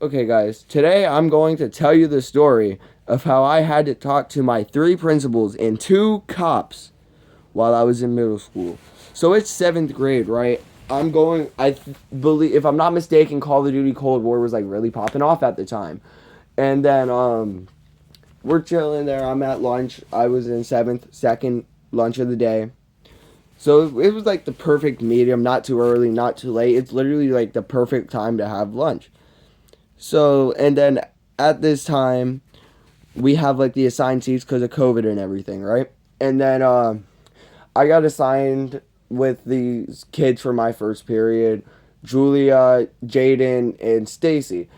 Okay, guys, today I'm going to tell you the story of how I had to talk to my three principals and two cops while I was in middle school. So it's seventh grade, right? Believe, if I'm not mistaken, Call of Duty Cold War was like really popping off at the time. And then we're chilling there. I'm at lunch. I was in seventh, second lunch of the day. So it was like the perfect medium, not too early, not too late. It's literally like the perfect time to have lunch. So, and then at this time, we have like the assigned seats because of COVID and everything, right? And then I got assigned with these kids for my first period, Julia, Jaden, and Stacy.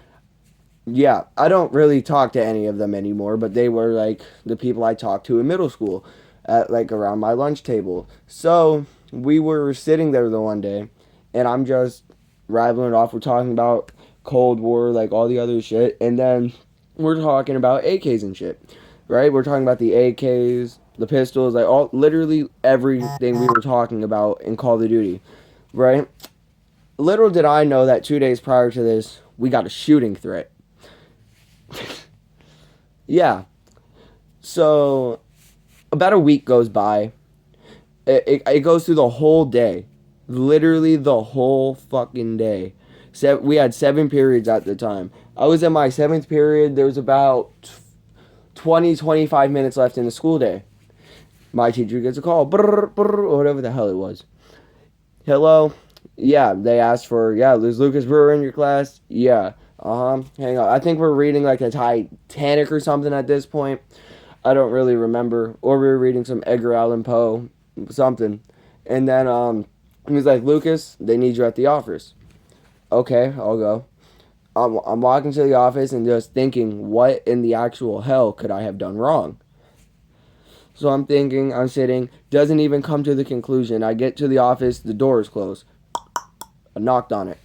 Yeah, I don't really talk to any of them anymore, but they were like the people I talked to in middle school at like around my lunch table. So we were sitting there the one day, and I'm just rattling it off. We're talking about Cold War, like all the other shit, and then we're talking about AKs and shit, right? We're talking about the AKs, the pistols, like all literally everything we were talking about in Call of Duty, right? Little did I know that 2 days prior to this, we got a shooting threat. Yeah. So about a week goes by. It goes through the whole day. Literally the whole fucking day. We had 7 periods at the time. I was in my seventh period. There was about 25 minutes left in the school day. My teacher gets a call. Brr, brr, or whatever the hell it was. Hello? Yeah, they asked for, yeah, there's Lucas Brewer in your class? Yeah. Hang on. I think we're reading like a Titanic or something at this point. I don't really remember. Or we were reading some Edgar Allan Poe, something. And then he was like, Lucas, they need you at the office. Okay, I'll go. I'm walking to the office and just thinking, what in the actual hell could I have done wrong? So I'm thinking, I'm sitting, doesn't even come to the conclusion. I get to the office, the door is closed. I knocked on it.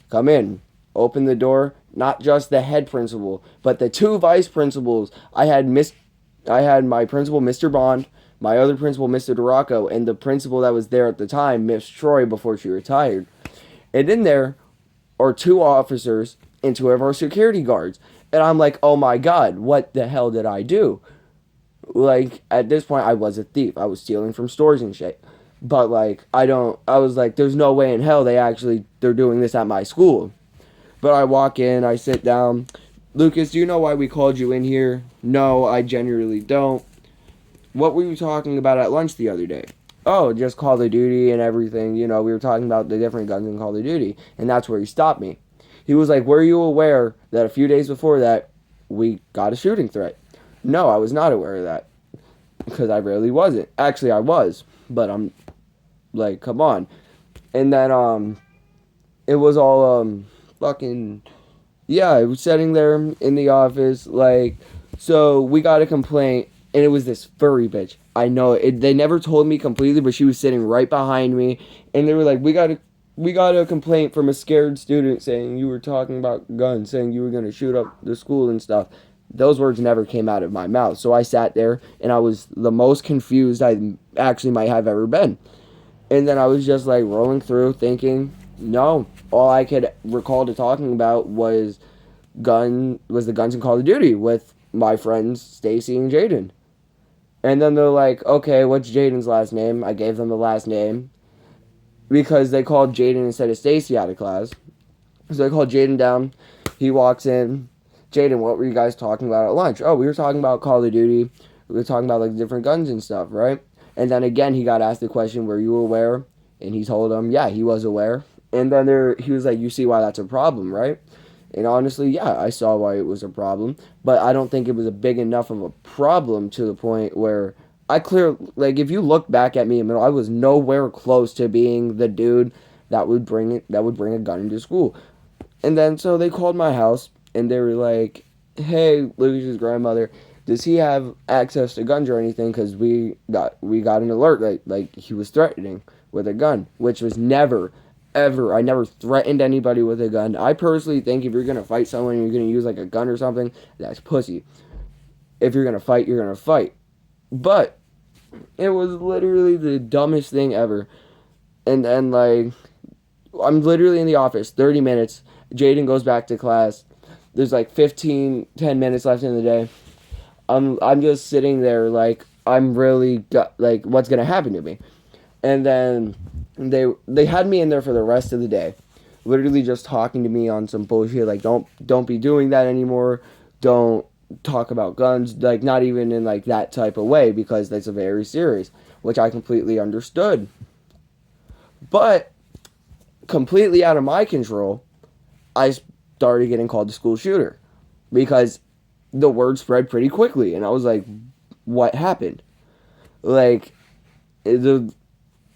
Come in. Open the door. Not just the head principal, but the two vice principals. I had my principal, Mr. Bond, my other principal, Mr. DeRocco, and the principal that was there at the time, Miss Troy, before she retired. And in there are two officers and two of our security guards. And I'm like, oh my God, what the hell did I do? Like, at this point, I was a thief. I was stealing from stores and shit. But, like, I was like, there's no way in hell they're doing this at my school. But I walk in, I sit down. Lucas, do you know why we called you in here? No, I genuinely don't. What were you talking about at lunch the other day? Oh, just Call of Duty and everything. You know, we were talking about the different guns in Call of Duty. And that's where he stopped me. He was like, were you aware that a few days before that, we got a shooting threat? No, I was not aware of that. Because I really wasn't. Actually, I was. But I'm like, come on. And then, it was all, fucking, yeah, I was sitting there in the office, like, so we got a complaint, and it was this furry bitch. I know it. They never told me completely, but she was sitting right behind me, and they were like, we got a complaint from a scared student saying you were talking about guns, saying you were gonna shoot up the school and stuff. Those words never came out of my mouth, so I sat there, and I was the most confused I actually might have ever been. And then I was just like rolling through thinking, no, all I could recall to talking about was the guns in Call of Duty with my friends Stacy and Jaden. And then they're like, okay, what's Jaden's last name? I gave them the last name because they called Jaden instead of Stacy out of class. So they called Jaden down. He walks in. Jaden, what were you guys talking about at lunch? Oh, we were talking about Call of Duty. We were talking about like different guns and stuff, right? And then again, he got asked the question, were you aware? And he told him, yeah, he was aware. And then he was like, you see why that's a problem, right? And honestly, yeah, I saw why it was a problem. But I don't think it was a big enough of a problem to the point where like, if you look back at me in the middle, I was nowhere close to being the dude that would bring a gun into school. And then, so they called my house, and they were like, hey, Lucas's grandmother, does he have access to guns or anything? Because we got an alert, like he was threatening with a gun, which was never, ever, I never threatened anybody with a gun. I personally think if you're going to fight someone and you're going to use like a gun or something, that's pussy. If you're going to fight, you're going to fight. But it was literally the dumbest thing ever. And then, like, I'm literally in the office, 30 minutes. Jaden goes back to class. There's like 10 minutes left in the day. I'm just sitting there like I'm really like what's gonna happen to me, and then they had me in there for the rest of the day, literally just talking to me on some bullshit like don't be doing that anymore, don't talk about guns, like not even in like that type of way because that's a very serious, which I completely understood, but completely out of my control, I started getting called the school shooter because the word spread pretty quickly, and I was like, what happened? Like, the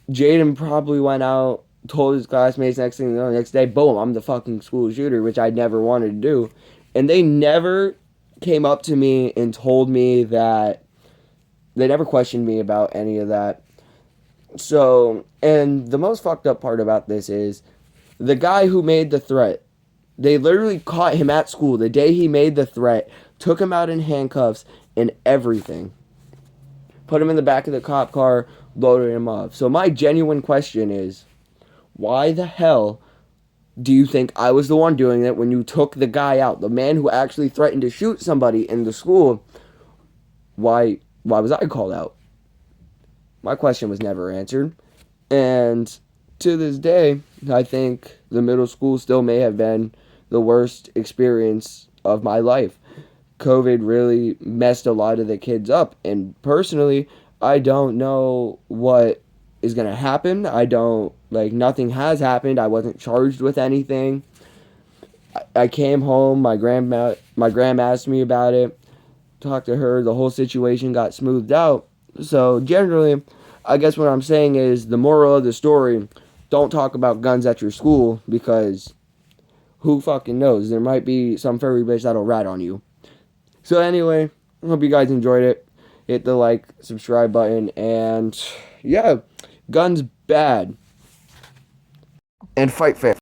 Jaden probably went out, told his classmates, next day, boom, I'm the fucking school shooter, which I never wanted to do. And they never came up to me and told me that, they never questioned me about any of that. So, and the most fucked up part about this is the guy who made the threat, they literally caught him at school the day he made the threat, took him out in handcuffs and everything. Put him in the back of the cop car, loaded him up. So my genuine question is, why the hell do you think I was the one doing it when you took the guy out, the man who actually threatened to shoot somebody in the school? Why was I called out? My question was never answered. And to this day, I think the middle school still may have been the worst experience of my life. COVID really messed a lot of the kids up. And personally, I don't know what is going to happen. I don't, like, nothing has happened. I wasn't charged with anything. I came home. My grandma asked me about it. Talked to her. The whole situation got smoothed out. So generally, I guess what I'm saying is the moral of the story, don't talk about guns at your school because who fucking knows? There might be some furry bitch that'll rat on you. So anyway, I hope you guys enjoyed it. Hit the like, subscribe button, and yeah, guns bad. And fight fair.